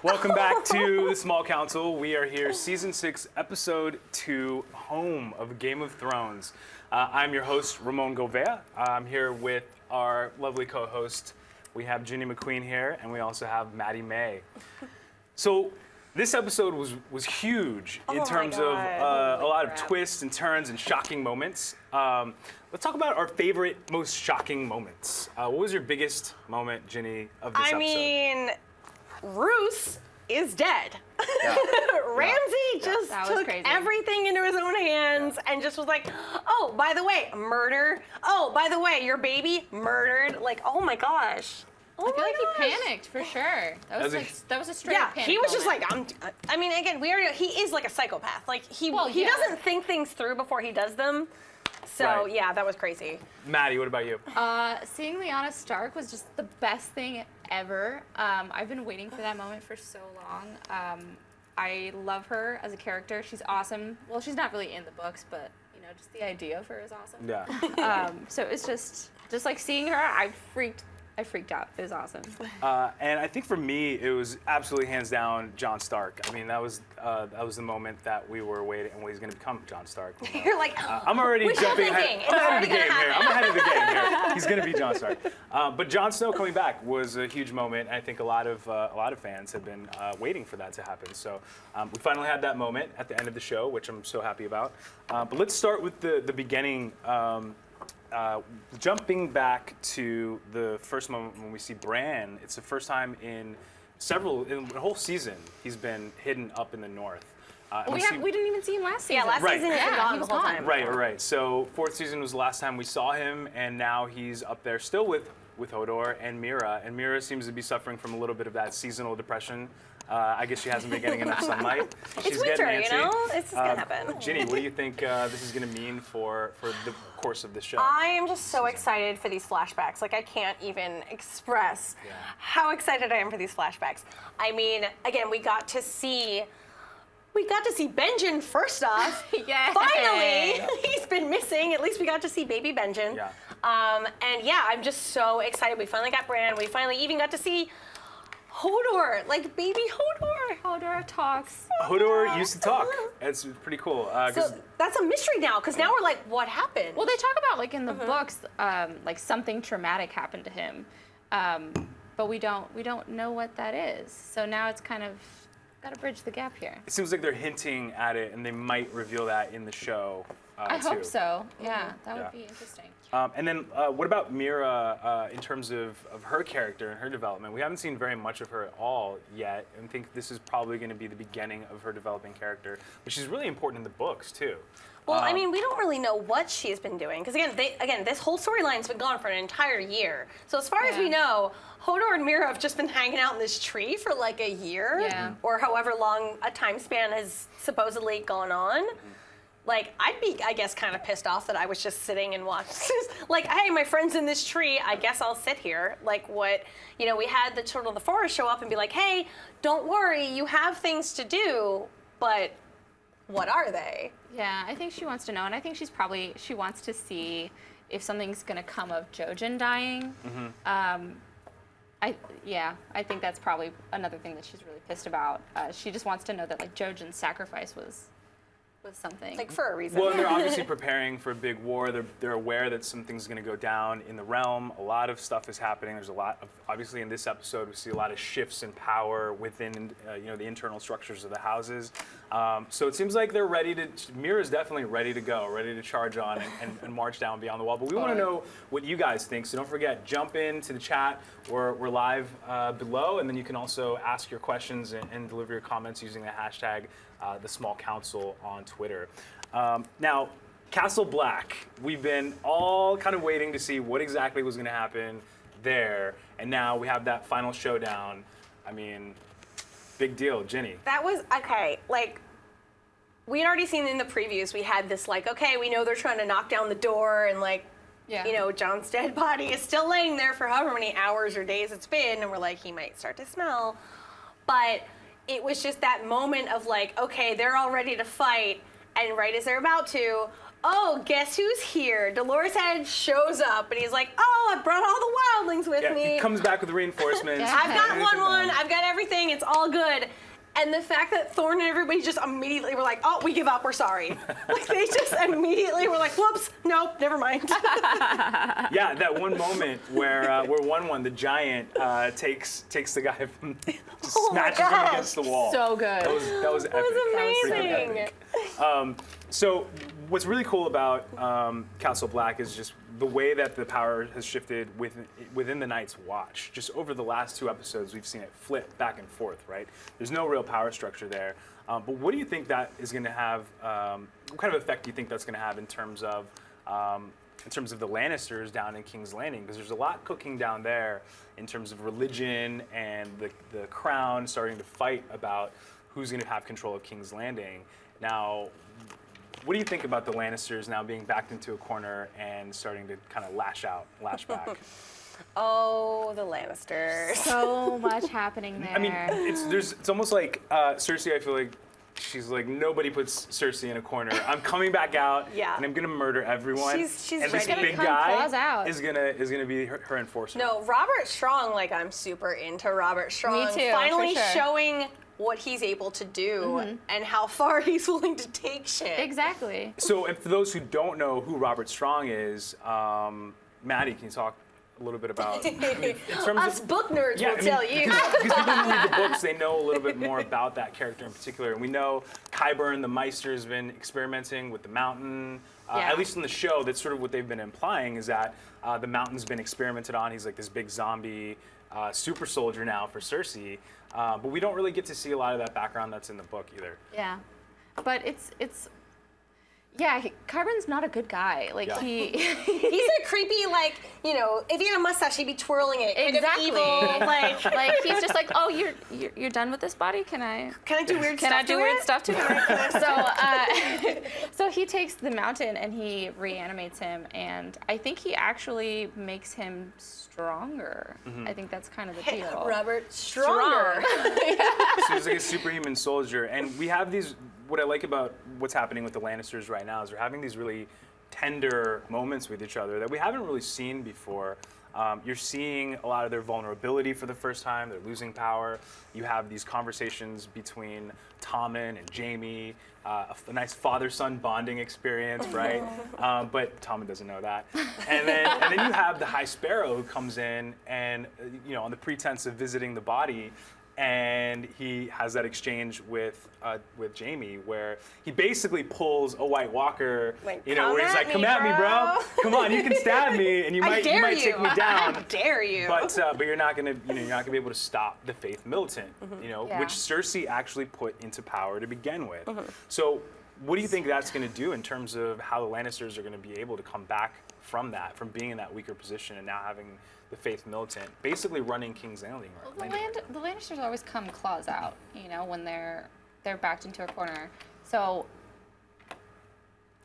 Welcome back to The Small Council. We are here, Season 6, Episode 2, home of Game of Thrones. I'm your host, Ramon Govea. I'm here with our lovely co-host. We have Ginny McQueen here, and we also have Madi Mae. So this episode was huge in terms of a lot of twists and turns and shocking moments. Let's talk about our favorite, most shocking moments. What was your biggest moment, Ginny, of this episode? I mean, Roose is dead. Yeah. Ramsay just took crazy. everything into his own hands and just was like, oh, by the way, murder. Oh, by the way, your baby murdered. Like, oh my gosh. Oh I feel like gosh. he panicked for sure. That was a straight up panic. He was just moment. like, I mean, again, he is like a psychopath. Like he doesn't think things through before he does them. So Right. yeah, that was crazy. Maddie, what about you? Seeing Lyanna Stark was just the best thing ever. I've been waiting for that moment for so long. I love her as a character. She's awesome. Well, she's not really in the books, but you know, just the idea of her is awesome. Yeah. So it's just like seeing her. I freaked out. It was awesome. And I think for me, it was absolutely hands down Jon Stark. I mean, that was the moment that we were waiting. Well, he's going to become Jon Stark. You know? You're like, I'm already wishful jumping ahead. thinking. I'm It's ahead of the already game gonna here. I'm ahead of the game here. He's going to be Jon Stark. But Jon Snow coming back was a huge moment. I think a lot of fans have been waiting for that to happen. So we finally had that moment at the end of the show, which I'm so happy about. But let's start with the beginning. Jumping back to the first moment when we see Bran, it's the first time in the whole season he's been hidden up in the north. And We didn't even see him last season. yeah, last season he's been gone he was the whole gone. time. Right. So fourth season was the last time we saw him, and now he's up there still with Hodor and Mira. And Mira seems to be suffering from a little bit of that seasonal depression. I guess she hasn't been getting enough sunlight. She's It's winter, getting you antsy. know? It's just gonna happen. Ginny, what do you think this is going to mean for the course of the show? I am just so excited for these flashbacks. Like, I can't even express how excited I am for these flashbacks. I mean, again, we got to see Benjen first off. Yay. Finally, he's been missing. At least we got to see baby Benjen. Yeah. And yeah, I'm just so excited. We finally got Bran. We finally even got to see Hodor, like baby Hodor. Hodor talks. Hodor used to talk. It's pretty cool. So that's a mystery now, because now we're like, what happened? Well, they talk about like in the books, like something traumatic happened to him, but we don't know what that is. So now it's kind of got to bridge the gap here. It seems like they're hinting at it, and they might reveal that in the show. I hope too. so. Yeah, that Yeah. would be interesting. And then what about Mira in terms of her character and her development? We haven't seen very much of her at all yet, and think this is probably going to be the beginning of her developing character, which is really important in the books too. Well, I mean, we don't really know what she's been doing, because again, this whole storyline's been gone for an entire year. So as far as we know, Hodor and Mira have just been hanging out in this tree for like a year, or however long a time span has supposedly gone on. Like, I'd be, I guess, kind of pissed off that I was just sitting and watching. Like, hey, my friend's in this tree. I guess I'll sit here. Like, what, you know, we had the Children of the Forest show up and be like, hey, don't worry, you have things to do, but what are they? Yeah, I think she wants to know, and I think she wants to see if something's gonna come of Jojen dying. I think that's probably another thing that she's really pissed about. She just wants to know that like Jojen's sacrifice was something. Like, for a reason. Well, they're obviously preparing for a big war. They're aware that something's going to go down in the realm. A lot of stuff is happening. There's a lot of, obviously in this episode, we see a lot of shifts in power within the internal structures of the houses. So it seems like they're ready to, Mira's definitely ready to go, ready to charge on and march down beyond the wall. But we want to know what you guys think. So don't forget, jump into the chat. We're live below, and then you can also ask your questions and deliver your comments using the hashtag The Small Council on Twitter. Now, Castle Black, we've been all kind of waiting to see what exactly was going to happen there, and now we have that final showdown. I mean, big deal, Ginny. That was, okay, like, we had already seen in the previews, we had this, like, okay, we know they're trying to knock down the door, and, like, you know, Jon's dead body is still laying there for however many hours or days it's been, and we're like, he might start to smell. But it was just that moment of, like, okay, they're all ready to fight, And right as they're about to, oh, guess who's here? Dolores Head shows up, and he's like, oh, I brought all the wildlings with me. He comes back with reinforcements. I've got one, I've got everything, it's all good. And the fact that Thorne and everybody just immediately were like, oh, we give up, we're sorry. Like, they just immediately were like, whoops, nope, never mind. Yeah, that one moment where 1-1, the giant takes the guy from, just smashes him against the wall. So good. That was epic. It was Freaking epic. So what's really cool about Castle Black is just the way that the power has shifted within the Night's Watch. Just over the last 2 episodes, we've seen it flip back and forth, right? There's no real power structure there. But what do you think that is going to have, what kind of effect do you think that's going to have in terms of the Lannisters down in King's Landing? Because there's a lot cooking down there in terms of religion and the crown starting to fight about who's going to have control of King's Landing. Now, what do you think about the Lannisters now being backed into a corner and starting to kind of lash back? Oh, the Lannisters. So much happening there. I mean, it's almost like Cersei, I feel like she's like, nobody puts Cersei in a corner. I'm coming back out, and I'm gonna murder everyone. She's and this ready. big guy is gonna be her enforcer. No, Robert Strong, like, I'm super into Robert Strong. Me too, Finally for sure. showing what he's able to do and how far he's willing to take shit. Exactly. So, and for those who don't know who Robert Strong is, Maddie, can you talk a little bit about in terms Us of, book nerds will tell you. Because people who read the books, they know a little bit more about that character in particular. And we know Qyburn, the Meister, has been experimenting with the Mountain. At least in the show, that's sort of what they've been implying, is that the Mountain's been experimented on. He's like this big zombie super soldier now for Cersei. But we don't really get to see a lot of that background that's in the book either. Yeah, but it's Qyburn's not a good guy. Like he's a creepy, like, you know, if he had a mustache, he'd be twirling it. Exactly. Evil, like he's just like, oh, you're done with this body? Can I do weird stuff? Can I do to weird it? stuff to it? So he takes the Mountain and he reanimates him, and I think he actually makes him stronger. I think that's kind of the deal. Robert Stronger. So he's like a superhuman soldier, and we have these. What I like about what's happening with the Lannisters right now is they're having these really tender moments with each other that we haven't really seen before. You're seeing a lot of their vulnerability for the first time. They're losing power. You have these conversations between Tommen and Jaime, a nice father-son bonding experience, right? But Tommen doesn't know that. And then you have the High Sparrow who comes in and, you know, on the pretense of visiting the body. And he has that exchange with Jaime, where he basically pulls a White Walker, like, you know, where he's like, "Come at me, bro! Come on, you can stab me, and you might take me down. I dare you!" But you're not gonna, you're not gonna be able to stop the Faith Militant, you know, which Cersei actually put into power to begin with. So, what do you think that's gonna do in terms of how the Lannisters are gonna be able to come back from that, from being in that weaker position and now having the Faith Militant basically running King's Landing? Well, the Lannisters always come claws out, you know, when they're backed into a corner. So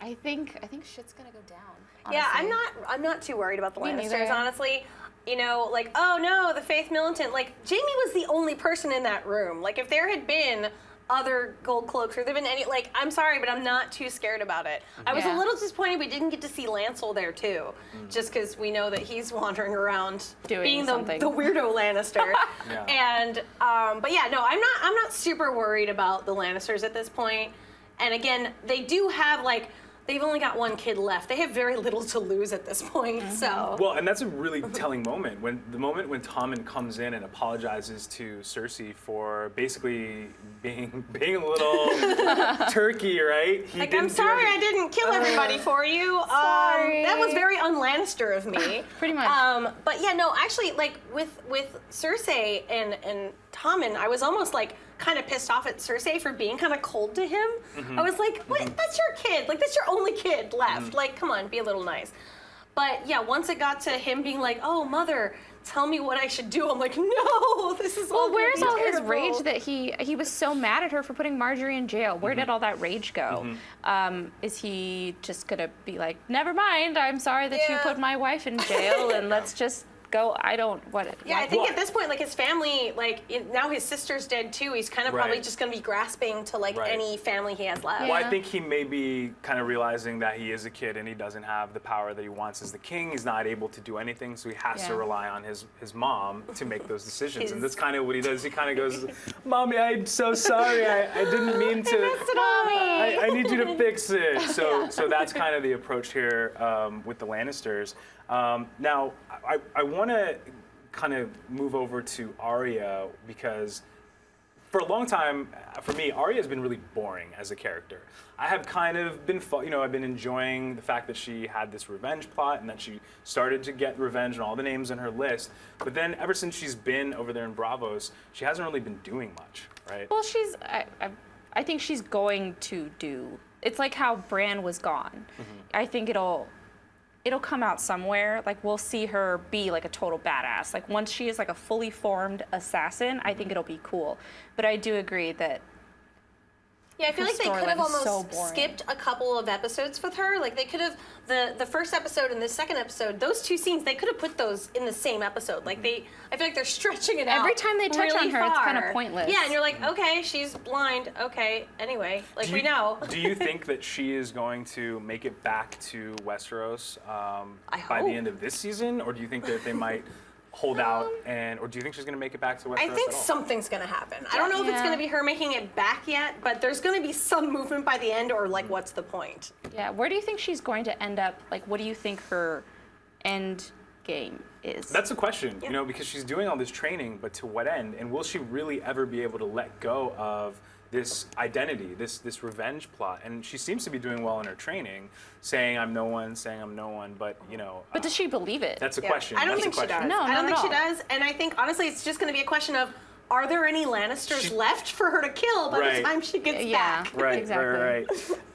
I think shit's gonna go down. Honestly. Yeah, I'm not too worried about the Me Lannisters, neither. honestly. You know, like, oh no, the Faith Militant. Like, Jaime was the only person in that room. Like, if there had been other gold cloaks or there been any, like, I'm sorry, but I'm not too scared about it. I was a little disappointed we didn't get to see Lancel there too, just because we know that he's wandering around being the weirdo Lannister. And but yeah, no, I'm not super worried about the Lannisters at this point. And again, they do have, like, they've only got one kid left. They have very little to lose at this point, so. Well, and that's a really telling moment. When Tommen comes in and apologizes to Cersei for basically being a little turkey, right? Like, I'm sorry I didn't kill everybody for you. Sorry. That was very un-Lannister of me. Pretty much. But yeah, no, actually, like, with Cersei and Tommen, I was almost, like, kind of pissed off at Cersei for being kind of cold to him. I was like, what? That's your kid. Like, that's your only kid left. Like, come on, be a little nice. But yeah, once it got to him being like, oh, mother, tell me what I should do. I'm like, no, this is all where's all terrible. his rage that he was so mad at her for putting Marjorie in jail? Where did all that rage go? Is he just gonna be like, never mind, I'm sorry that you put my wife in jail and let's just go. I don't. Yeah, I think at this point, like his family, now his sister's dead too. He's kind of probably Right. just going to be grasping to like Right. any family he has left. Well, I think he may be kind of realizing that he is a kid and he doesn't have the power that he wants as the king. He's not able to do anything, so he has to Yeah. rely on his mom to make those decisions. And His- that's kind of what he does. He kind of goes, "Mommy, I'm so sorry. I didn't mean to. I need you to fix it." So that's kind of the approach here with the Lannisters. Now, I want to kind of move over to Arya because for a long time, for me, Arya has been really boring as a character. I have kind of been, I've been enjoying the fact that she had this revenge plot and that she started to get revenge on all the names on her list. But then ever since she's been over there in Braavos, she hasn't really been doing much, right? Well, I think she's going to do. It's like how Bran was gone. I think it'll come out somewhere. Like we'll see her be like a total badass. Like once she is like a fully formed assassin, I think it'll be cool. But I do agree that. Yeah, I feel Her like they could have storyline is so almost boring. skipped a couple of episodes with her. Like they could have the first episode and the second episode. Those two scenes they could have put those in the same episode. Like I feel like they're stretching it out. Every time they touch really on her, it's far. kinda pointless. Yeah, and you're like, okay, she's blind. Okay, anyway, like we know. Do you think that she is going to make it back to Westeros by hope. the end of this season, or do you think that they might hold out or do you think she's going to make it back to Westeros I think at all? something's gonna happen. I don't know if it's Yeah. gonna be her making it back yet, but there's gonna be some movement by the end, or like, what's the point? Yeah, where do you think she's going to end up? Like, what do you think her end game is? That's a question, because she's doing all this training, but to what end? And will she really ever be able to let go of this identity, this revenge plot? And she seems to be doing well in her training, saying I'm no one, but But does she believe it? that's a Yeah. question. I don't That's think a she question. does. No, I don't not think at she all. does. And I think honestly, it's just going to be a question of, are there any Lannisters She- left for her to kill by Right. the time she gets Yeah. back? Right, Exactly.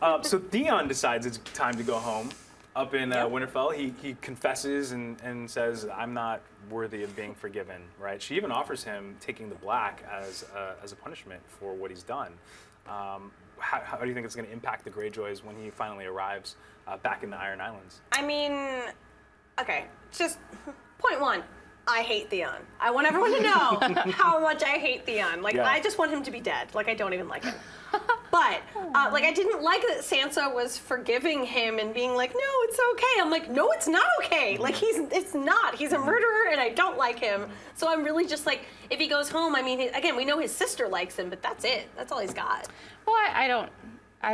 right. So Theon decides it's time to go home. Up in Winterfell, he confesses and says, "I'm not worthy of being forgiven." Right? She even offers him taking the black as a punishment for what he's done. How do you think it's going to impact the Greyjoys when he finally arrives back in the Iron Islands? I mean, okay, just point one. I hate Theon. I want everyone to know how much I hate Theon. Like, Yeah. I just want him to be dead. Like, I don't even like him. But, I didn't like that Sansa was forgiving him and being like, no, it's okay. I'm like, no, it's not okay. Like, it's not. He's a murderer and I don't like him. So I'm really just like, if he goes home, I mean, again, we know his sister likes him, but that's it. That's all he's got. Well, I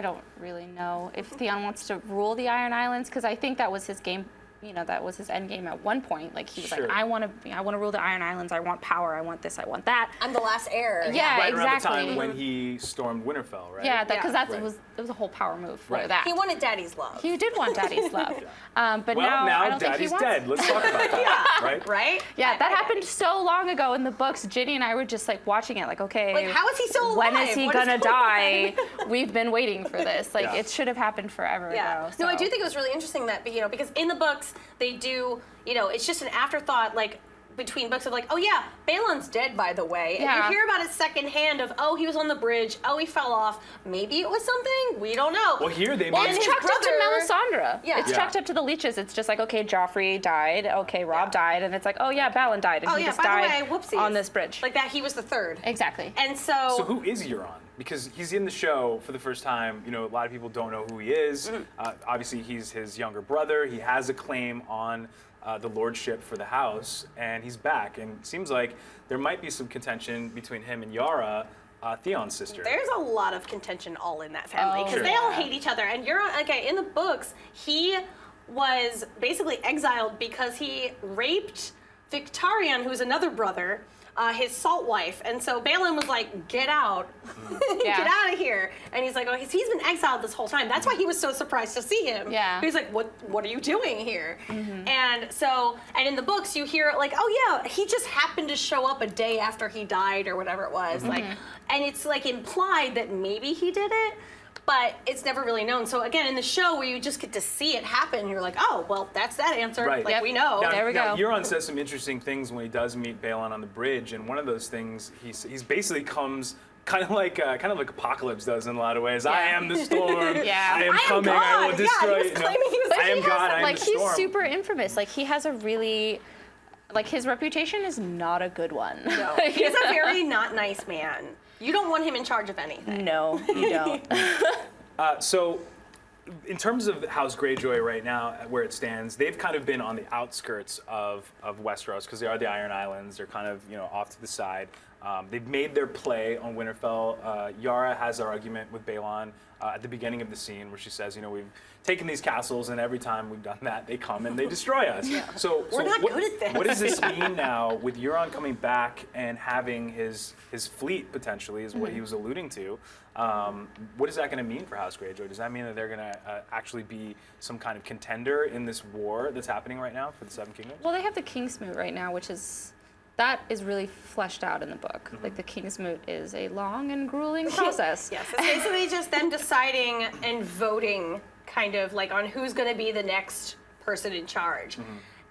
don't really know if Theon wants to rule the Iron Islands, because I think that was his game. That was his end game at one point. Like he was Sure. like, I want to rule the Iron Islands. I want power. I want this. I want that. I'm the last heir. Yeah, Right around the exactly. time when he stormed Winterfell, right? Yeah, because Yeah. it was a whole power move for Right. that. He wanted Daddy's love. He did want Daddy's love, but Well, now I now don't think he Daddy's wants. dead. Let's talk about that. Right? Right? Yeah, that Bye, happened Daddy. so long ago in the books. Ginny and I were just like watching it, like, okay, Like, how is he still alive? when is he What is gonna going die? We've been waiting for this. Like, Yeah. it should have happened forever Yeah. ago. No, I do so. think it was really interesting that, because in the books, they do, it's just an afterthought, like, between books of like, oh yeah, Balon's dead, by the way. And Yeah. you hear about it secondhand of, oh, he was on the bridge, oh, he fell off. Maybe it was something, we don't know. Well, here they Well, made And it's his chalked up to brother- Melisandre. Yeah. It's Yeah. chalked up to the leeches. It's just like, okay, Joffrey died. Okay, Rob died. And it's like, oh yeah, Balon died. And Oh he yeah, just by the died way, whoopsies. on this bridge. Like that, he was the third. Exactly. And so, So who is Euron? Because he's in the show for the first time. A lot of people don't know who he is. Obviously, he's his younger brother. He has a claim on the lordship for the house, and he's back. And it seems like there might be some contention between him and Yara, Theon's sister. there's a lot of contention all in that family, Oh, because Sure. they all hate each other. And in the books, he was basically exiled because he raped Victarion, who's another brother, his salt wife. And so Balon was like, get out. Yeah. Get out of here. And he's like, oh, he's been exiled this whole time. That's why he was so surprised to see him. Yeah. He's like, what are you doing here? And so, and in the books, you hear like, oh yeah, he just happened to show up a day after he died or whatever it was. Like, and it's like implied that maybe he did it, but it's never really known. So again, in the show where you just get to see it happen, you're like, oh, well, that's that answer. Right. Like Yep. we know. Now, There we now, go. Euron says some interesting things when he does meet Balon on the bridge, and one of those things he's basically comes kind of like Apocalypse does in a lot of ways. I am the storm. Yeah. I am I am coming. I God. will destroy. Yeah, he was claiming he was I am He has- God. I am like the he's storm. super infamous. Like he has a really Like, his reputation is not a good one. No, he's a very not nice man. You don't want him in charge of anything. No, you don't. So, in terms of House Greyjoy right now, where it stands, they've kind of been on the outskirts of Westeros because they are the Iron Islands. They're kind of off to the side. They've made their play on Winterfell. Yara has her argument with Balon at the beginning of the scene where she says, we've taken these castles and every time we've done that, they come and they destroy us. Yeah. So we're not what, good at this. What does this mean now with Euron coming back and having his fleet potentially is what he was alluding to? What is that going to mean for House Greyjoy? Does that mean that they're going to actually be some kind of contender in this war that's happening right now for the Seven Kingdoms? Well, they have the Kingsmoot right now, which is really fleshed out in the book. Like, the Kingsmoot is a long and grueling process. Yes, it's basically just them deciding and voting kind of like on who's going to be the next person in charge.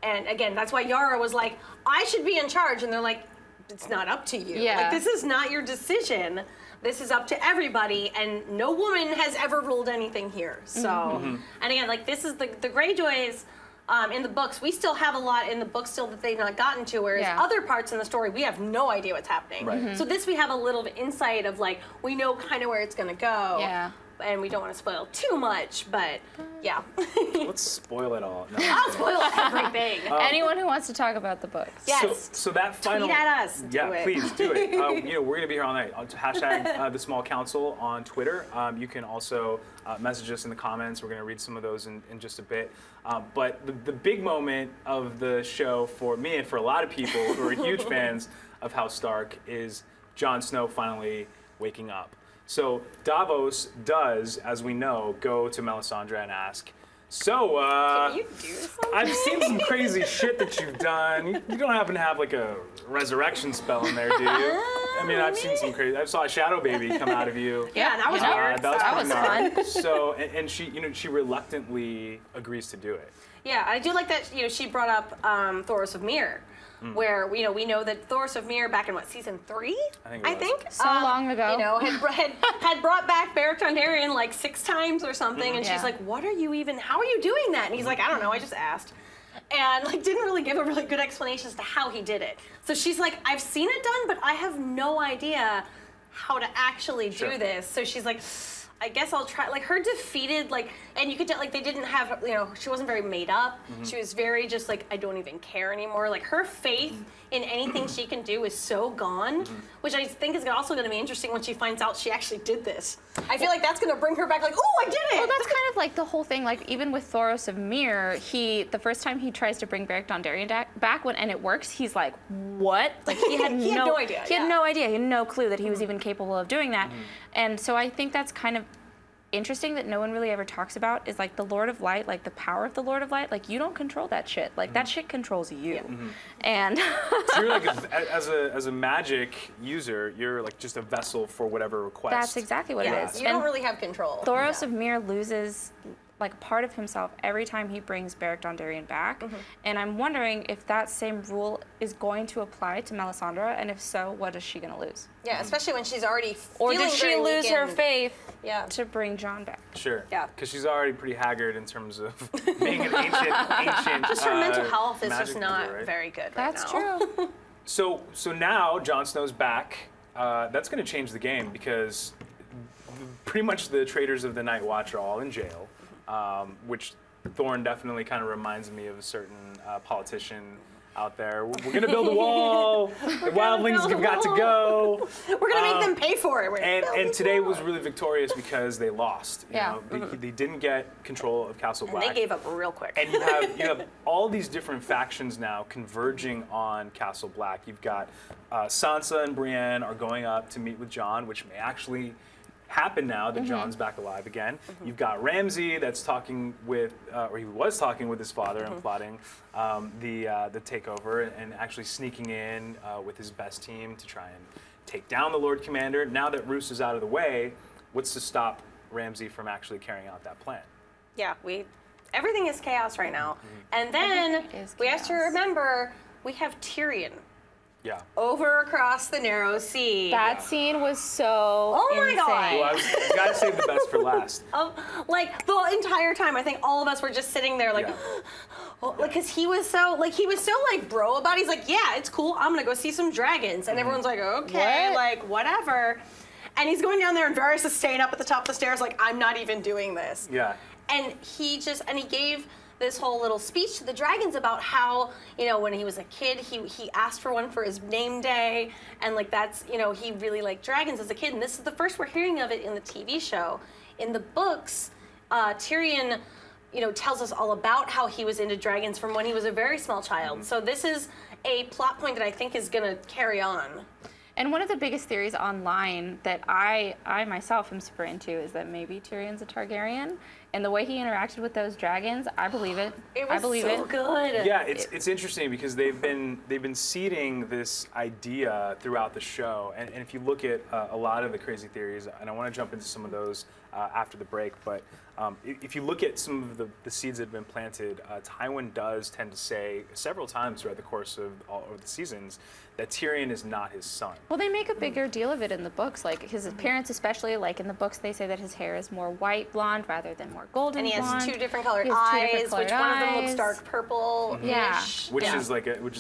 And again, that's why Yara was like, I should be in charge. And they're like, it's not up to you. Yeah. Like, this is not your decision. This is up to everybody, and no woman has ever ruled anything here. So, and again, like, this is the Greyjoys in the books. We still have a lot in the books still that they've not gotten to, whereas other parts in the story, we have no idea what's happening. Right. So this, we have a little insight of, like, we know kind of where it's going to go. Yeah. And we don't want to spoil too much, but yeah. Let's spoil it all. No. I'll spoil everything. Anyone who wants to talk about the books. Yes. So that final. Tweet at us. Yeah, Do it. please do it. We're going to be here all night. Hashtag the Small Council on Twitter. You can also message us in the comments. We're going to read some of those in just a bit. But the big moment of the show for me and for a lot of people who are huge fans of House Stark is Jon Snow finally waking up. So Davos does, as we know, go to Melisandre and ask, so, Can you do something? I've seen some crazy shit that you've done. You don't happen to have like a resurrection spell in there, do you? I mean, I've seen some crazy. I saw a shadow baby come out of you. Yeah, that was weird. That was fun. fun. So, and she, she reluctantly agrees to do it. Yeah, I do like that. She brought up Thoros of Myr, where we know that Thoros of Myr back in season 3, I think So long ago. had brought back Beric Dondarrion like 6 times or something, and she's like, "What are you even? How are you doing that?" And he's like, "I don't know. I just asked." And like didn't really give a really good explanation as to how he did it. So she's like, "I've seen it done, but I have no idea how to actually do this." So she's like, I guess I'll try. Like, her defeated, like, and you could tell, like, they didn't have, she wasn't very made up. She was very just like, I don't even care anymore. Like, her faith in anything she can do is so gone, which I think is also going to be interesting when she finds out she actually did this. I feel like that's going to bring her back, like, oh, I did it. Well, that's kind of like the whole thing. Like, even with Thoros of Myr, the first time he tries to bring Beric Dondarrion back, and it works, he's like, what? Like, he had no idea. He had no idea. He had no clue that he was even capable of doing that. And so I think that's kind of interesting that no one really ever talks about is like the Lord of Light, like the power of the Lord of Light. Like, you don't control that shit. Like, that shit controls you. And so you're like as a magic user, you're like just a vessel for whatever request. that's exactly what it is. You don't really have control. Thoros of Myr loses like a part of himself every time he brings Beric Dondarrion back. And I'm wondering if that same rule is going to apply to Melisandre, and if so, what is she going to lose? Yeah, especially when she's already Or feeling did she very lose her weakened. faith Yeah. to bring Jon back? Sure. Yeah. Because she's already pretty haggard in terms of being an ancient. Just her mental health is magic just not user, right? very good That's right now. true. So now Jon Snow's back. That's going to change the game because pretty much the traitors of the Night Watch are all in jail, which Thorne definitely kind of reminds me of a certain politician out there. We're going to build a wall. The wildlings have got to go. We're going to make them pay for it. We're gonna build And this today wall. was really victorious because they lost. You Yeah. know? They didn't get control of Castle Black. They gave up real quick. And you have all these different factions now converging on Castle Black. You've got Sansa and Brienne are going up to meet with Jon, which may actually happen now that Jon's back alive again. You've got Ramsay that's talking with, or he was talking with his father and plotting the takeover and actually sneaking in with his best team to try and take down the Lord Commander. Now that Roose is out of the way, what's to stop Ramsay from actually carrying out that plan? Yeah, everything is chaos right now. And then Everything is we have to chaos. remember we have Tyrion Yeah. over across the narrow sea. That scene was so Oh my insane. God. Well, you gotta save the best for last. Like the entire time, I think all of us were just sitting there like, Yeah. like, cause he was so like bro about it. He's like, yeah, it's cool. I'm gonna go see some dragons, and everyone's like, okay, like whatever. And he's going down there, and Varys is staying up at the top of the stairs, like, I'm not even doing this. Yeah. And he gave this whole little speech to the dragons about how, you know, when he was a kid, he asked for one for his name day, and like that's, you know, he really liked dragons as a kid, and this is the first we're hearing of it in the TV show. In the books, Tyrion, you know, tells us all about how he was into dragons from when he was a very small child. So this is a plot point that I think is gonna carry on. And one of the biggest theories online that I myself am super into is that maybe Tyrion's a Targaryen, and the way he interacted with those dragons, I believe it. It was I believe so it. good. Yeah, it's interesting because they've been seeding this idea throughout the show, and if you look at a lot of the crazy theories, and I want to jump into some of those after the break, but if you look at some of the seeds that have been planted, Tywin does tend to say several times throughout the course of all of the seasons that Tyrion is not his son. Well, they make a bigger deal of it in the books, like his appearance especially, like in the books they say that his hair is more white blonde rather than more golden And he has blonde. two different colored He has two eyes, different colored which one of them looks eyes. dark purple. Yeah. Which is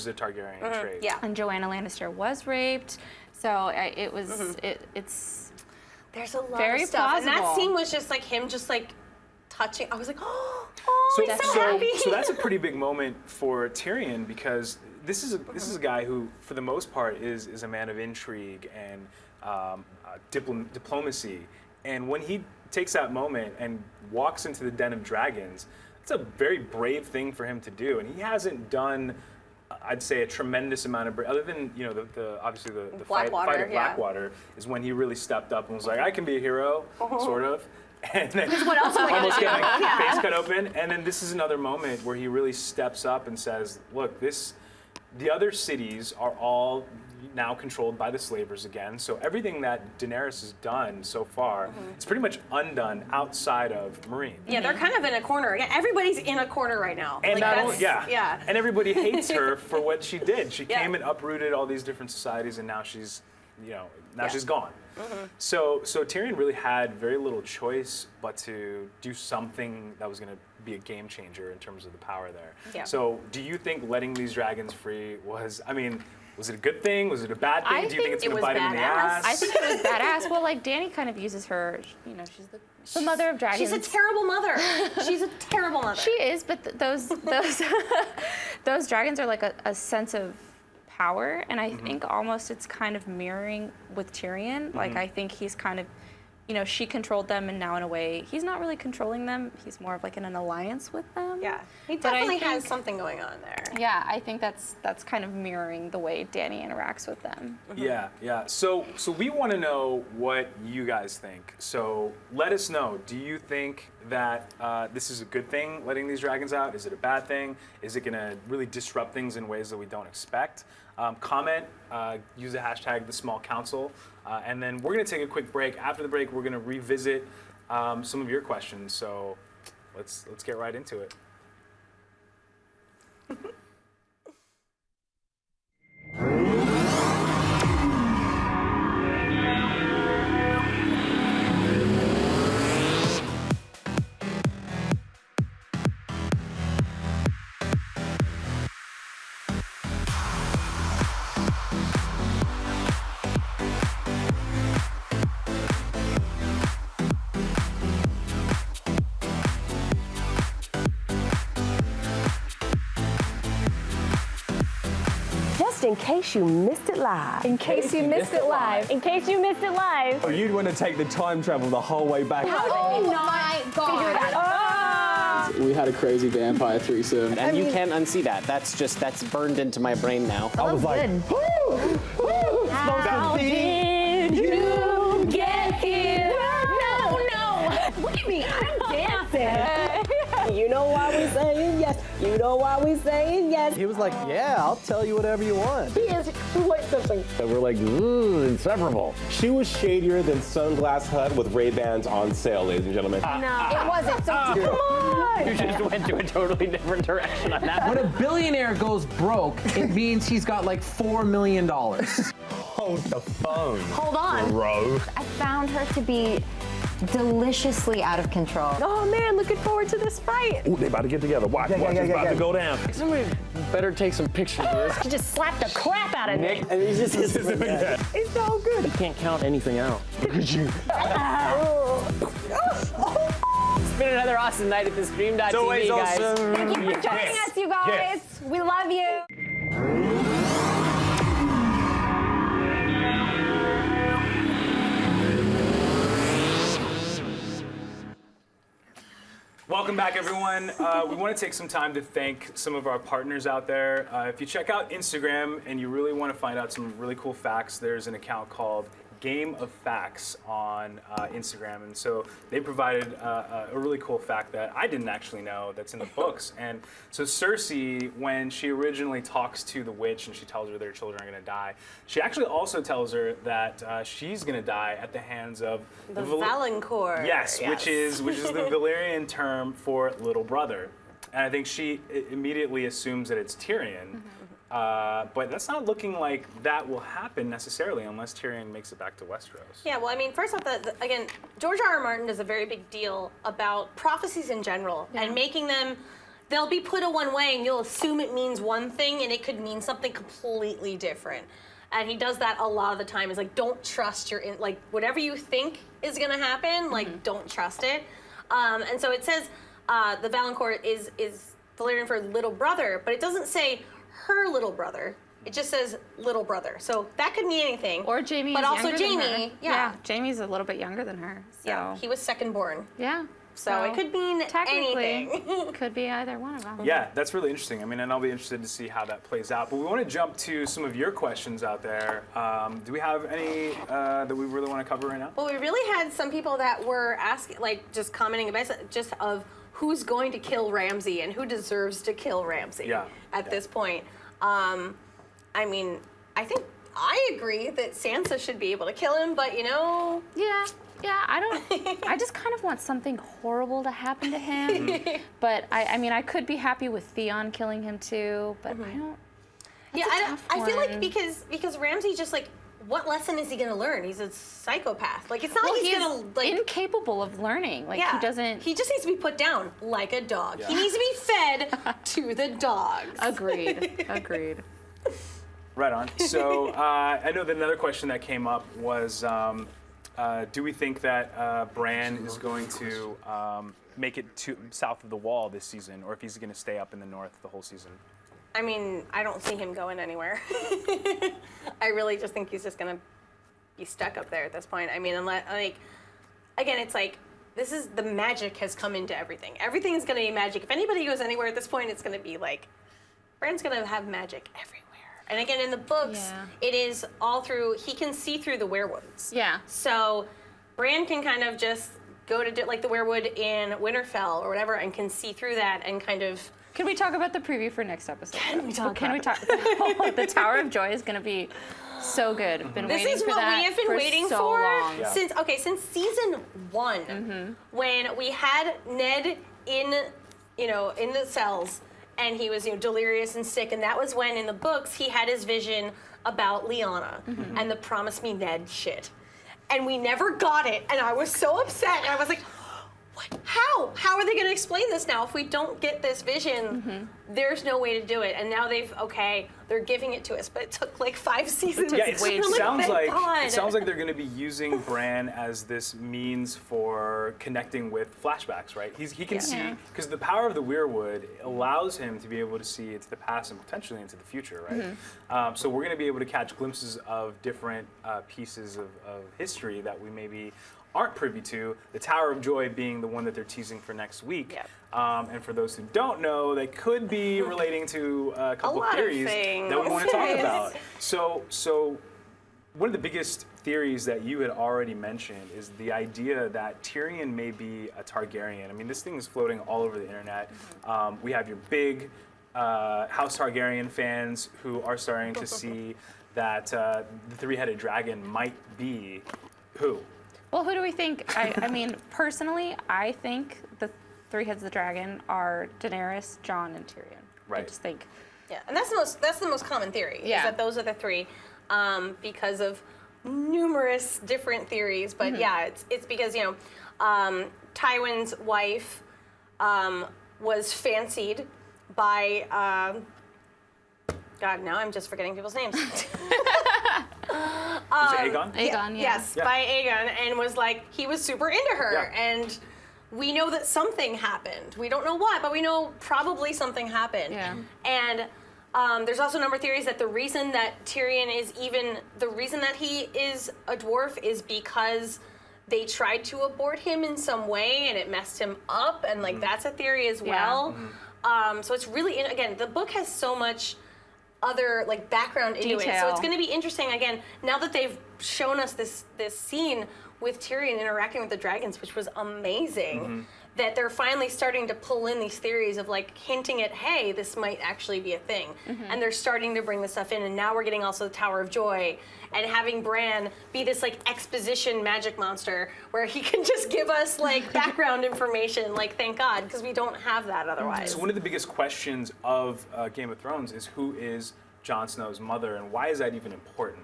a Targaryen trait. Yeah. And Joanna Lannister was raped, so it was it's There's a lot very of stuff. And that plausible. scene was just like him just like touching. I was like, oh, he's so so happy. so that's a pretty big moment for Tyrion because this is a guy who, for the most part, is a man of intrigue and diplomacy. And when he takes that moment and walks into the den of dragons, it's a very brave thing for him to do. And he hasn't done, I'd say, a tremendous amount of other than, you know, the obviously the fight of Blackwater is when he really stepped up and was like, I can be a hero, sort of. And then what else am I almost gonna getting do? face cut open. And then this is another moment where he really steps up and says, look, the other cities are all now controlled by the slavers again. So everything that Daenerys has done so far, it's pretty much undone outside of Meereen. Yeah, they're kind of in a corner. Again, everybody's in a corner right now. And like not that's, only, yeah. And everybody hates her for what she did. She Yeah. came and uprooted all these different societies, and now she's, you know, she's gone. So Tyrion really had very little choice but to do something that was going to be a game changer in terms of the power there. Yeah. So do you think letting these dragons free was it a good thing? Was it a bad thing? I Do you think it's think going to it bite was him in the badass. ass? I think it was badass. Well, like Dany kind of uses her, you know, she's the mother of dragons. She's a terrible mother. She's a terrible mother. She is, but those those dragons are like a sense of power, and I think almost it's kind of mirroring with Tyrion. Like I think he's kind of, you know, she controlled them, and now in a way he's not really controlling them. He's more of like in an alliance with them. Yeah, he But I definitely has think- something going on there. Yeah, I think that's kind of mirroring the way Dany interacts with them. Yeah. So we want to know what you guys think. So let us know. Do you think that this is a good thing, letting these dragons out? Is it a bad thing? Is it going to really disrupt things in ways that we don't expect? Comment, use the hashtag #TheSmallCouncil, and then we're going to take a quick break. After the break, we're going to revisit some of your questions. So let's get right into it. Just in case you missed it live. In case you missed it live. In case you missed it live. Oh, you'd want to take the time travel the whole way back. How did we not figure it out? We had a crazy vampire threesome. And you can't unsee that. That's burned into my brain now. I was like, How did you get here? No. Look at me. I'm dancing. You know why we saying yes. You know why we saying yes. he was like, yeah, I'll tell you whatever you want. He is quite something. And we're like, inseparable. She was shadier than Sunglass Hut with Ray-Bans on sale, ladies and gentlemen. No, it wasn't. So come on. You just went to a totally different direction on that. When a billionaire goes broke, it means he's got like $4 million. Hold the phone, Hold on. bro. I found her to be deliciously out of control. Oh man, looking forward to this fight. Ooh, they about to get together. Watch, it's about to go down. Somebody better take some pictures of this. He just slapped the crap out of me. And he's just It's so good. You can't count anything out. Look at you. It's been another awesome night at theStream.tv, guys. awesome. Thank you for joining us, you guys. Yes. We love you. Welcome back, everyone. We want to take some time to thank some of our partners out there. If you check out Instagram and you really want to find out some really cool facts, there's an account called Game of Facts on Instagram, and so they provided a really cool fact that I didn't actually know that's in the books. And so Cersei, when she originally talks to the witch and she tells her their children are going to die, she actually also tells her that she's going to die at the hands of The Valancourt. Yes, which is the Valyrian term for little brother, and I think she immediately assumes that it's Tyrion. But that's not looking like that will happen necessarily unless Tyrion makes it back to Westeros. Yeah, well, I mean, first off, again, George R.R. Martin does a very big deal about prophecies in general and making them, they'll be put in one way and you'll assume it means one thing and it could mean something completely different. And he does that a lot of the time. Is like, don't trust like, whatever you think is going to happen, like, don't trust it. And so it says the Valancourt is Valyrian for little brother, but it doesn't say her little brother. It just says little brother. So that could mean anything. Or Jaime but is also younger than Jaime. her. Yeah. Jaime's a little bit younger than her. So. Yeah, he was second born. Yeah. So it could mean technically, anything. Could be either one of them. Yeah, that's really interesting. I mean, and I'll be interested to see how that plays out. But we want to jump to some of your questions out there. Do we have any that we really want to cover right now? Well, we really had some people that were asking, like, just commenting about just of who's going to kill Ramsay and who deserves to kill Ramsay at this point. I mean, I think I agree that Sansa should be able to kill him, but you know. Yeah, I just kind of want something horrible to happen to him. But I mean, I could be happy with Theon killing him too, but I don't. I feel like because Ramsay just like, what lesson is he going to learn? He's a psychopath. Like, it's not like he's going to, like... incapable of learning. Like, he doesn't... He just needs to be put down like a dog. Yeah. He needs to be fed to the dogs. Agreed. Right on. So, I know that another question that came up was, do we think that Bran is going to make it to south of the Wall this season, or if he's going to stay up in the north the whole season? I mean, I don't see him going anywhere. I really just think he's just gonna be stuck up there at this point. I mean, unless, like, again, it's like, this is, the magic has come into everything. Everything is gonna be magic. If anybody goes anywhere at this point, it's gonna be like, Bran's gonna have magic everywhere. And again, in the books, it is all through, he can see through the werewolves. Yeah. So Bran can kind of just go to, like, the werewood in Winterfell or whatever and can see through that and kind of... Can we talk about the preview for next episode? Can we talk? The Tower of Joy is going to be so good. I've been waiting for that. This is what we have been waiting so for long. since season 1, when we had Ned in the cells, and he was delirious and sick, and that was when in the books he had his vision about Lyanna and the promise me Ned shit, and we never got it, and I was so upset, and I was like, what? How are they going to explain this now? If we don't get this vision, there's no way to do it. And now they're giving it to us, but it took like 5 seasons. Yeah, it sounds like they're going to be using Bran as this means for connecting with flashbacks, right? He can see, because the power of the weirwood allows him to be able to see into the past and potentially into the future, right? So we're going to be able to catch glimpses of different pieces of history that we maybe aren't privy to, the Tower of Joy being the one that they're teasing for next week. Yep. And for those who don't know, they could be relating to a couple of theories that we want to talk about. So one of the biggest theories that you had already mentioned is the idea that Tyrion may be a Targaryen. I mean, this thing is floating all over the internet. We have your big House Targaryen fans who are starting to see that the three-headed dragon might be who? Well, who do we think? I mean, personally, I think the three heads of the dragon are Daenerys, Jon, and Tyrion. Right. I just think. Yeah, and that's the most common theory. Yeah. Is that those are the three, because of numerous different theories. But yeah, it's because Tywin's wife was fancied by, God, now I'm just forgetting people's names. Was it Aegon? Aegon, yeah. Yes, by Aegon, and was like, he was super into her. Yeah. And we know that something happened. We don't know what, but we know probably something happened. Yeah. And there's also a number of theories that the reason that Tyrion is the reason that he is a dwarf is because they tried to abort him in some way and it messed him up, and like that's a theory as well. So it's really, again, the book has so much other like background into it. So Detail. it's going to be interesting, again, now that they've shown us this scene with Tyrion interacting with the dragons, which was amazing, that they're finally starting to pull in these theories of like hinting at, hey, this might actually be a thing. And they're starting to bring this stuff in, and now we're getting also the Tower of Joy and having Bran be this like exposition magic monster where he can just give us like background information, like thank God, because we don't have that otherwise. So one of the biggest questions of Game of Thrones is who is Jon Snow's mother, and why is that even important?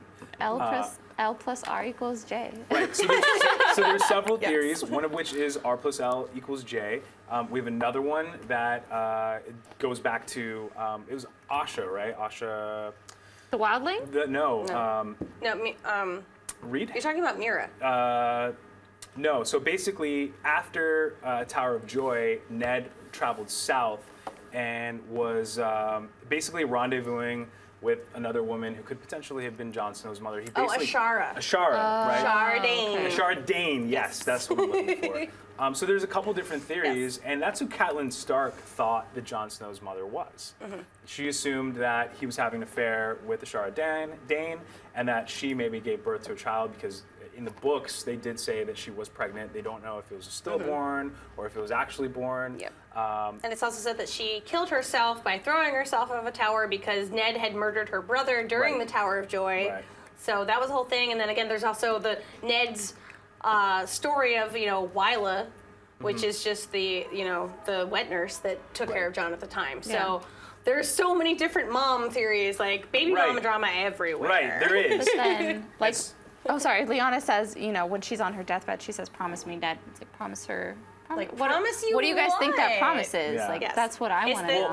L plus R equals J. Right. So there's several theories. One of which is R plus L equals J. We have another one that goes back to it was Asha, right? Asha. The wildling? Reed. You're talking about Mira. No. So basically, after Tower of Joy, Ned traveled south and was basically rendezvousing with another woman who could potentially have been Jon Snow's mother. He basically, Ashara. Ashara, right? Shardane. Okay. Ashara Dane, yes, that's what I'm looking for. So there's a couple different theories, and that's who Catelyn Stark thought that Jon Snow's mother was. She assumed that he was having an affair with Ashara Dane, and that she maybe gave birth to a child because in the books they did say that she was pregnant. They don't know if it was a stillborn or if it was actually born. Yep. And it's also said that she killed herself by throwing herself off a tower because Ned had murdered her brother during the Tower of Joy. Right. So that was the whole thing. And then again, there's also the Ned's story of, Wyla, which is just the wet nurse that took care of Jon at the time. So there's so many different mom theories, like baby mama drama everywhere. Right, there is. But then, like, oh, sorry, Lyanna says, when she's on her deathbed, she says, promise me, Ned. It's like, promise her. Like, promise you what do you guys think that what? promise is? Yeah. Like, Yes. that's what I It's want to the- know.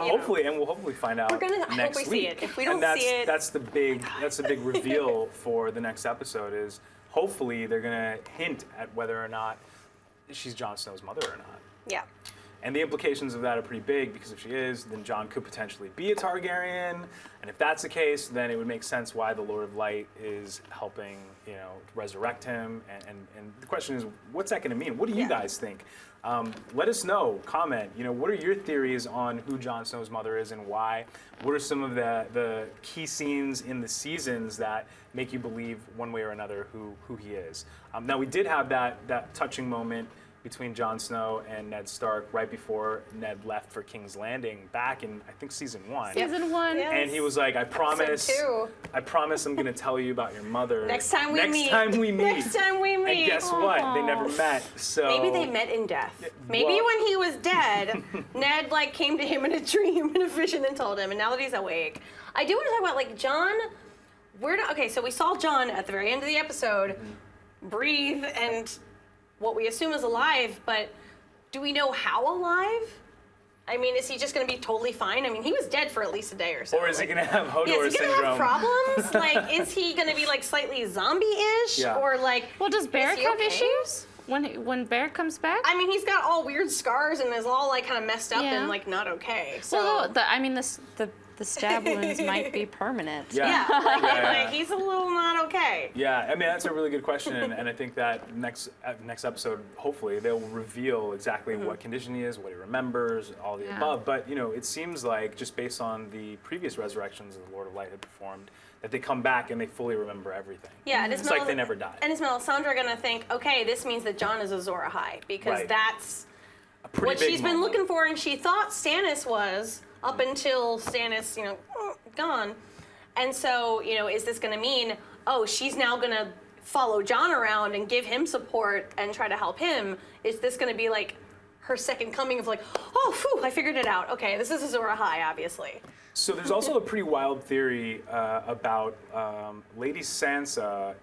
We'll hopefully find out We're gonna- I hope next we see week. it. If we don't and that's, see it- that's the big reveal for the next episode. Is hopefully they're gonna hint at whether or not she's Jon Snow's mother or not. Yeah. And the implications of that are pretty big, because if she is, then Jon could potentially be a Targaryen. And if that's the case, then it would make sense why the Lord of Light is helping, resurrect him. And the question is, what's that going to mean? What do you guys think? Let us know. Comment. What are your theories on who Jon Snow's mother is and why? What are some of the key scenes in the seasons that make you believe one way or another who he is? Now, we did have that touching moment between Jon Snow and Ned Stark right before Ned left for King's Landing back in, I think, season 1. Season 1. Yeah. And he was like, I promise two. I'm going to tell you about your mother. Next time we meet. Next time we meet. Next time we meet. And guess what? They never met. So Maybe they met in death. Maybe well- when he was dead, Ned came to him in a dream, in a vision, and told him. And now that he's awake, I do want to talk about Jon. Okay, so we saw Jon at the very end of the episode breathe and what we assume is alive, but do we know how alive? I mean, is he just going to be totally fine? I mean, he was dead for at least a day or so. Or is he going to have Hodor is he syndrome? going to have problems? Is he going to be slightly zombie-ish? Yeah. Or Well, does Beric he have okay? issues when Beric comes back? I mean, he's got all weird scars and is all kind of messed up Yeah. and not okay. So Well, the stab wounds might be permanent. Yeah. he's a little not okay. Yeah, I mean, that's a really good question, and I think that next episode, hopefully, they'll reveal exactly what condition he is, what he remembers, all the above. But, it seems like, just based on the previous resurrections that the Lord of Light had performed, that they come back and they fully remember everything. Yeah, and it's like they never died. And is Melisandre going to think, okay, this means that Jon is Azor Ahai, because that's A pretty what big she's been moment. looking for, and she thought Stannis was up until Stannis, gone. And so, is this going to mean, she's now going to follow Jon around and give him support and try to help him? Is this going to be her second coming of oh, phew, I figured it out. Okay, this is Azor Ahai, obviously. So there's also a pretty wild theory about Lady Sansa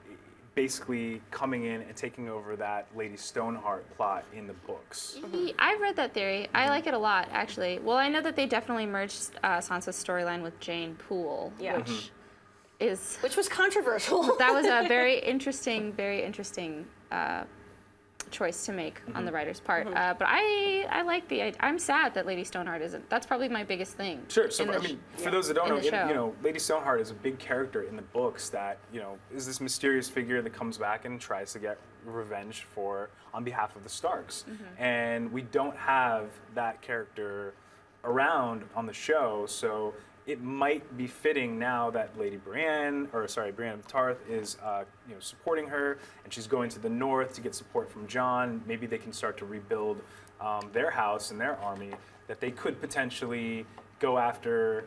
basically coming in and taking over that Lady Stoneheart plot in the books. I've read that theory. I like it a lot, actually. Well, I know that they definitely merged Sansa's storyline with Jane Poole, which was controversial. That was a very interesting choice to make on the writer's part. But I like I'm sad that Lady Stoneheart isn't. That's probably my biggest thing. Sure. So for those that don't know, Lady Stoneheart is a big character in the books that is this mysterious figure that comes back and tries to get revenge on behalf of the Starks, and we don't have that character around on the show, so it might be fitting now that Lady Brienne of Tarth is supporting her, and she's going to the north to get support from Jon. Maybe they can start to rebuild their house and their army, that they could potentially go after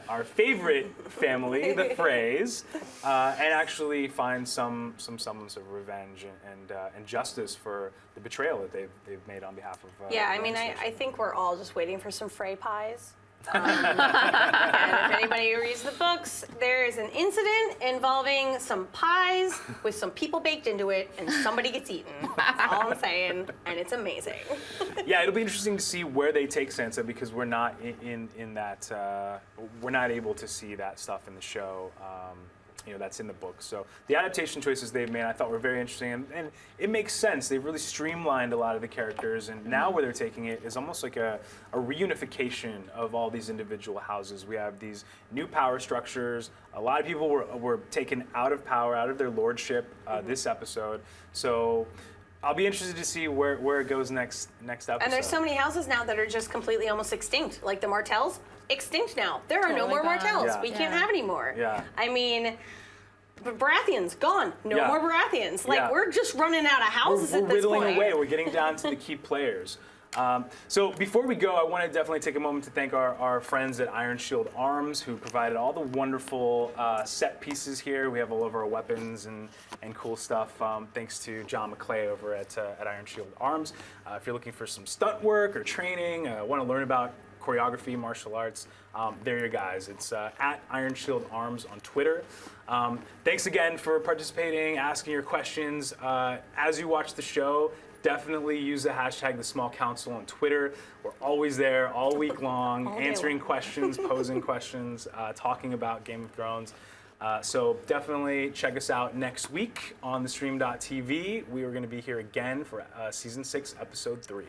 our favorite family, the Freys, and actually find some semblance of revenge and justice for the betrayal that they've made on behalf of. I think we're all just waiting for some Frey pies. And if anybody reads the books, there is an incident involving some pies with some people baked into it, and somebody gets eaten. That's all I'm saying, and it's amazing. Yeah, it'll be interesting to see where they take Sansa, because we're not in that. We're not able to see that stuff in the show. That's in the book. So the adaptation choices they've made, I thought were very interesting, and it makes sense. They've really streamlined a lot of the characters, and now where they're taking it is almost like a reunification of all these individual houses. We have these new power structures. A lot of people were taken out of power, out of their lordship this episode. So I'll be interested to see where it goes next episode. And there's so many houses now that are just completely almost extinct, like the Martells. Extinct now. There are no more Martells. Yeah. We can't have any more. Yeah. I mean, Baratheons gone. No more Baratheons. Like we're just running out of houses we're at this point. whittling away. We're getting down to the key players. So before we go, I want to definitely take a moment to thank our friends at Iron Shield Arms, who provided all the wonderful set pieces here. We have all of our weapons and cool stuff. Thanks to John McClay over at Iron Shield Arms. If you're looking for some stunt work or training, want to learn about choreography, martial arts, they're your guys. It's at Iron Shield Arms on Twitter. Thanks again for participating, asking your questions. As you watch the show, definitely use the hashtag #TheSmallCouncil on Twitter. We're always there all week long, answering questions, posing questions, talking about Game of Thrones. So definitely check us out next week on theStream.tv. We are going to be here again for Season 6, Episode 3.